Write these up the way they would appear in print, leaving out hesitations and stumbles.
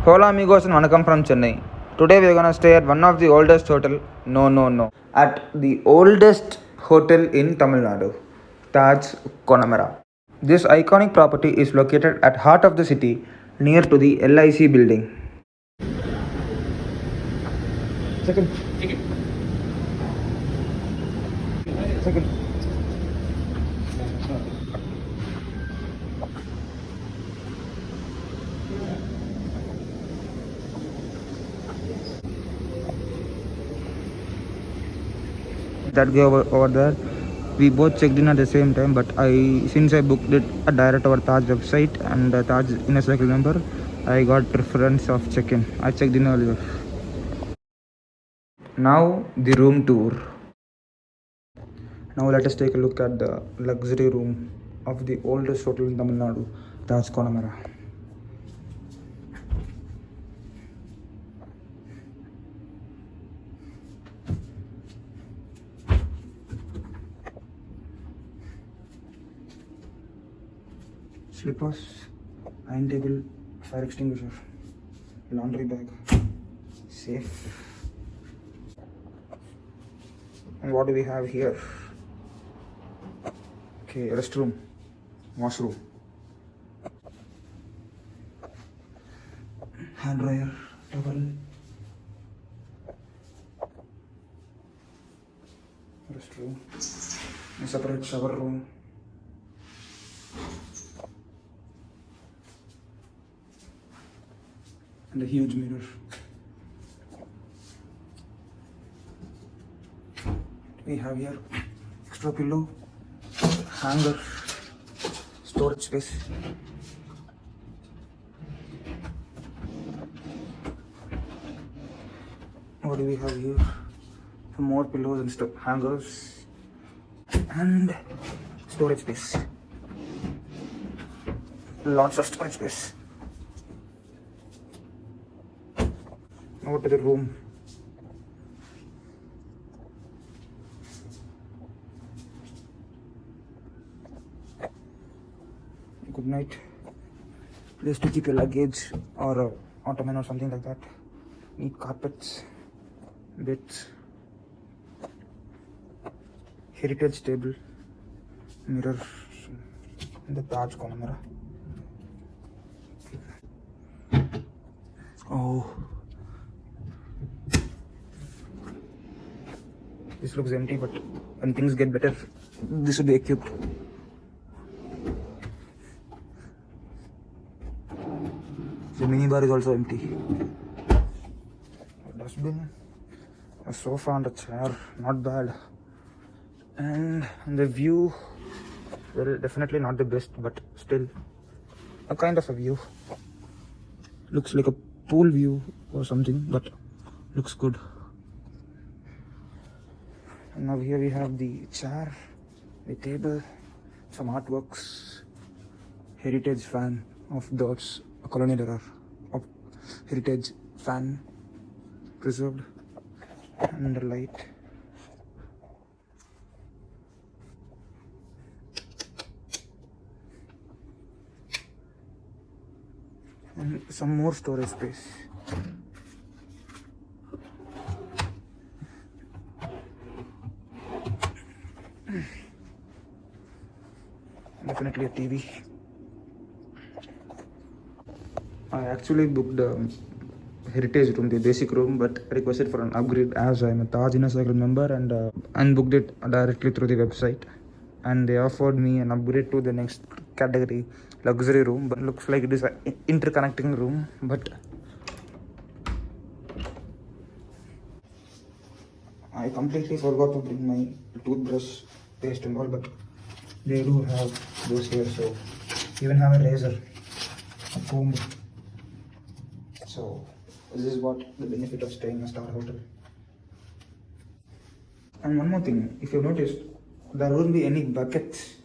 Hola amigos and Vanakkam from Chennai. Today we are gonna stay at one of the oldest hotel. No. At the oldest hotel in Tamil Nadu, Taj Connemara. This iconic property is located at heart of the city, near to the LIC building. Second. That guy over there. We both checked in at the same time, but since I booked it direct over Taj website and Taj inner circle number, I got preference of check-in. I checked in earlier. Now the room tour. Now let us take a look at the luxury room of the oldest hotel in Tamil Nadu, Taj Connemara. Slippers, iron table, fire extinguisher, laundry bag, safe. And what do we have here? Okay, restroom, washroom, hand dryer, towel, restroom, a separate shower room, and a huge mirror. We have here extra pillow, hanger, storage space. What do we have here? Some more pillows and stuff, hangers, and storage space. Lots of storage space. Now to the room. Good night. Place to keep your luggage or a ottoman or something like that. Neat carpets, beds, heritage table, mirror, and the Taj Connemara. Oh, this looks empty, but when things get better, this will be equipped. The minibar is also empty. A dustbin, a sofa and a chair, not bad. And the view, well, definitely not the best, but still a kind of a view. Looks like a pool view or something, but looks good. And now here we have the chair, the table, some artworks, heritage fan of those colonial era of heritage fan preserved, and a light. And some more storage space. Definitely a TV. I actually booked the heritage room, the basic room, but requested for an upgrade as I'm a Taj Inner Circle member and booked it directly through the website. And they offered me an upgrade to the next category, luxury room. But looks like it is an interconnecting room. But I completely forgot to bring my toothbrush, paste and all. But they do have those here, so even have a razor, a comb. So this is what the benefit of staying in a star hotel. And one more thing, if you've noticed, there won't be any buckets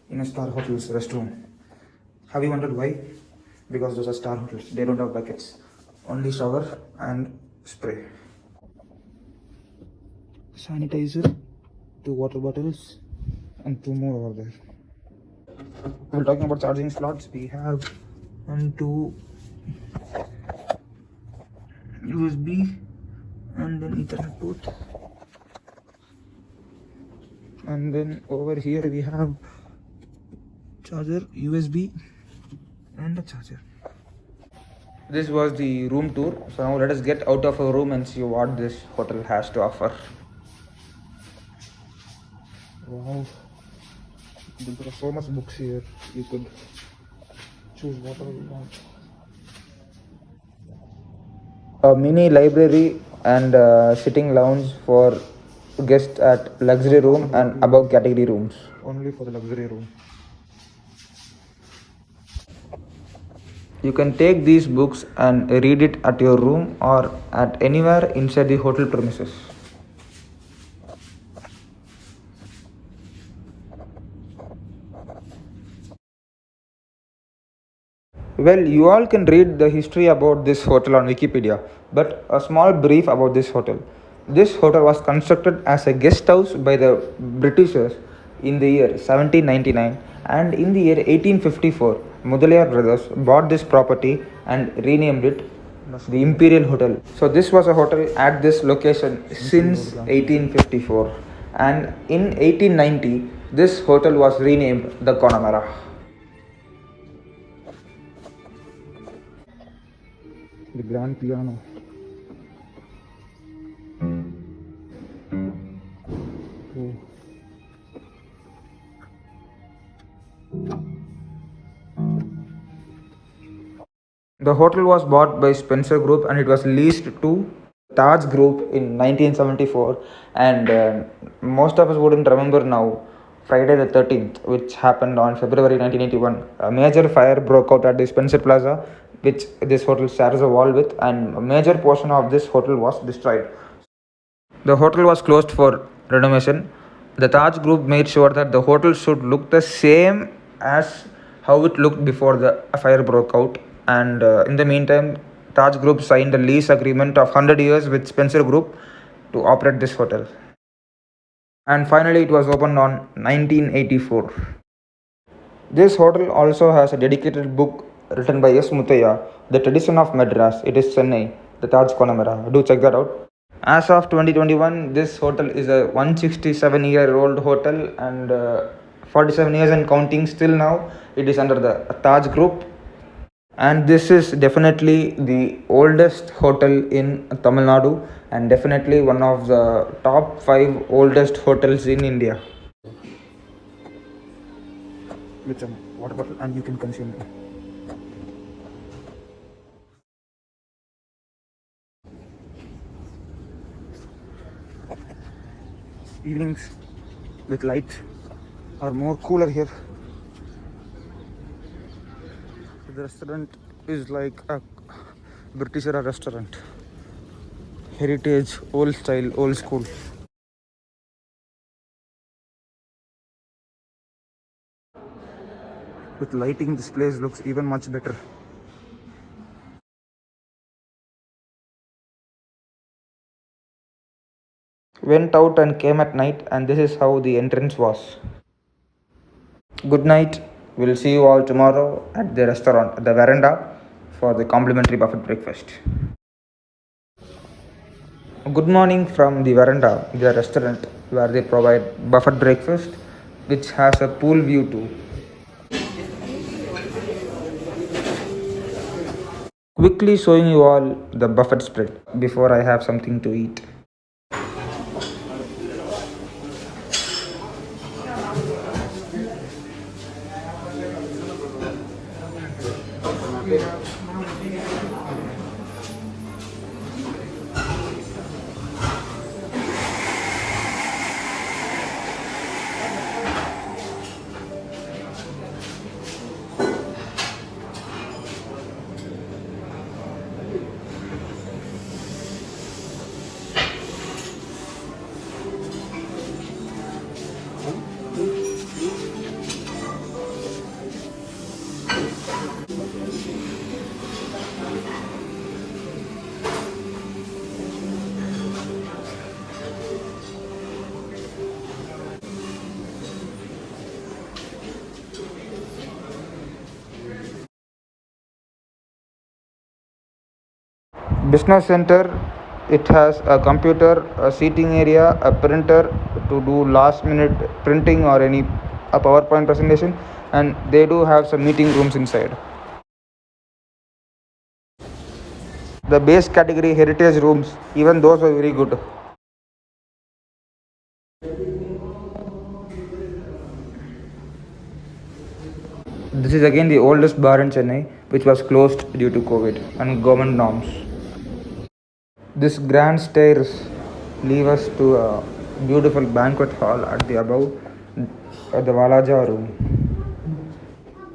in a star hotel's restroom. Have you wondered why? Because those are star hotels. They don't have buckets. Only shower and spray. Sanitizer, 2 water bottles, and 2 more over there. We're talking about charging slots. We have 1, 2, USB, and then Ethernet port. And then over here we have charger, USB, and a charger. This was the room tour. So now let us get out of our room and see what this hotel has to offer. Wow, there are so much books here. You could choose whatever you want. A mini library and sitting lounge for guests at luxury room and above category rooms. Only for the luxury room. You can take these books and read it at your room or at anywhere inside the hotel premises. Well, you all can read the history about this hotel on Wikipedia, but a small brief about this hotel. This hotel was constructed as a guest house by the Britishers in the year 1799, and in the year 1854, Mudaliar brothers bought this property and renamed it the Imperial Hotel. So this was a hotel at this location since 1854, and in 1890 this hotel was renamed the Connemara. The grand piano. Oh. The hotel was bought by Spencer Group and it was leased to Taj Group in 1974. And most of us wouldn't remember now Friday the 13th, which happened on February 1981. A major fire broke out at the Spencer Plaza, which this hotel shares a wall with, and a major portion of this hotel was destroyed. The hotel was closed for renovation. The Taj Group made sure that the hotel should look the same as how it looked before the fire broke out. And in the meantime, Taj Group signed a lease agreement of 100 years with Spencer Group to operate this hotel. And finally, it was opened on 1984. This hotel also has a dedicated book written by S. Muthaiya, The Tradition of Madras. It is Chennai, the Taj Connemara. Do check that out. As of 2021, this hotel is a 167-year-old hotel and 47 years and counting. Still now, it is under the Taj Group. And this is definitely the oldest hotel in Tamil Nadu and definitely one of the top 5 oldest hotels in India. With some water bottle and you can consume it. Evenings with light are more cooler here. The restaurant is like a British era restaurant. Heritage, old style, old school. With lighting, this place looks even much better. Went out and came at night, and this is how the entrance was. Good night. We'll see you all tomorrow at the restaurant, the Veranda, for the complimentary buffet breakfast. Good morning from the Veranda, the restaurant where they provide buffet breakfast, which has a pool view too. Quickly showing you all the buffet spread before I have something to eat. Business center, it has a computer, a seating area, a printer to do last minute printing or any a PowerPoint presentation, and they do have some meeting rooms inside. The base category heritage rooms, even those are very good. This is again the oldest bar in Chennai, which was closed due to COVID and government norms. This grand stairs lead us to a beautiful banquet hall at the above, at the Valaja room.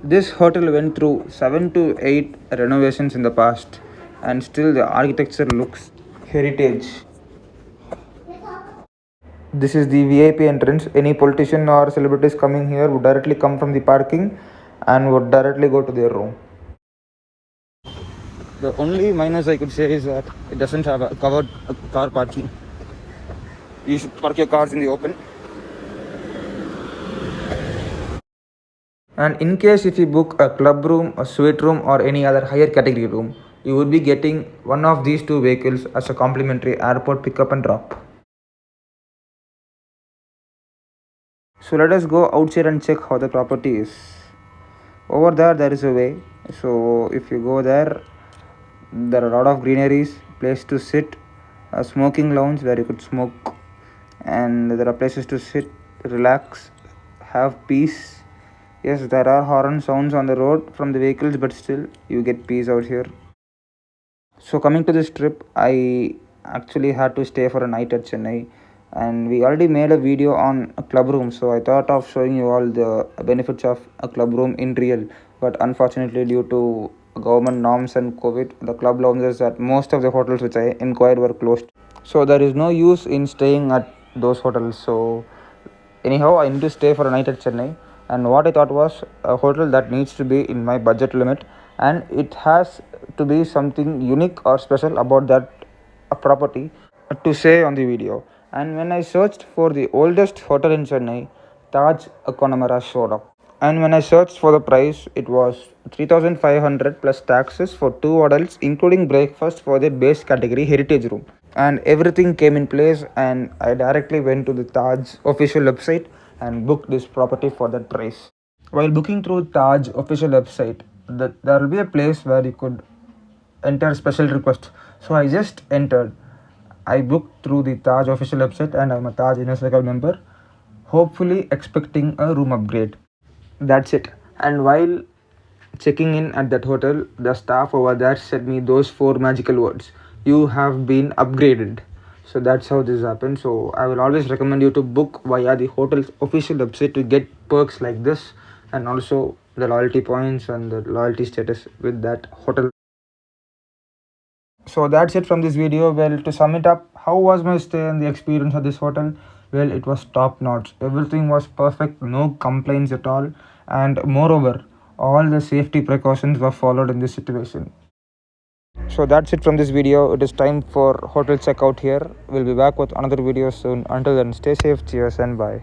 This hotel went through 7 to 8 renovations in the past, and still the architecture looks heritage. This is the VIP entrance. Any politician or celebrities coming here would directly come from the parking and would directly go to their room. The only minus I could say is that it doesn't have a covered car parking. You should park your cars in the open. And in case if you book a club room, a suite room, or any other higher category room, you would be getting one of these two vehicles as a complimentary airport pickup and drop. So let us go outside and check how the property is. Over there is a way. So if you go there are a lot of greeneries, place to sit, a smoking lounge where you could smoke, and there are places to sit, relax, have peace. Yes, there are horn sounds on the road from the vehicles, but still you get peace out here. So coming to this trip, I actually had to stay for a night at Chennai, and we already made a video on a club room, so I thought of showing you all the benefits of a club room in real. But unfortunately, due to government norms and COVID, the club lounges at most of the hotels which I inquired were closed. So there is no use in staying at those hotels. So anyhow, I need to stay for a night at Chennai, and what I thought was a hotel that needs to be in my budget limit, and it has to be something unique or special about that property to say on the video. And when I searched for the oldest hotel in Chennai, Taj Connemara showed up. And when I searched for the price, it was 3,500 plus taxes for two adults, including breakfast for their base category heritage room. And everything came in place, and I directly went to the Taj official website and booked this property for that price. While booking through Taj official website, there will be a place where you could enter special request. So I just entered. I booked through the Taj official website, and I'm a Taj Inner Circle member, hopefully expecting a room upgrade. That's it. And while checking in at that hotel, the staff over there said me those four magical words: "You have been upgraded." So that's how this happened. So I will always recommend you to book via the hotel's official website to get perks like this, and also the loyalty points and the loyalty status with that hotel. So that's it from this video. Well, to sum it up, how was my stay and the experience at this hotel? Well, it was top notch. Everything was perfect, no complaints at all, and moreover, all the safety precautions were followed in this situation. So that's it from this video. It is time for hotel checkout here. We'll be back with another video soon. Until then, stay safe, cheers, and bye.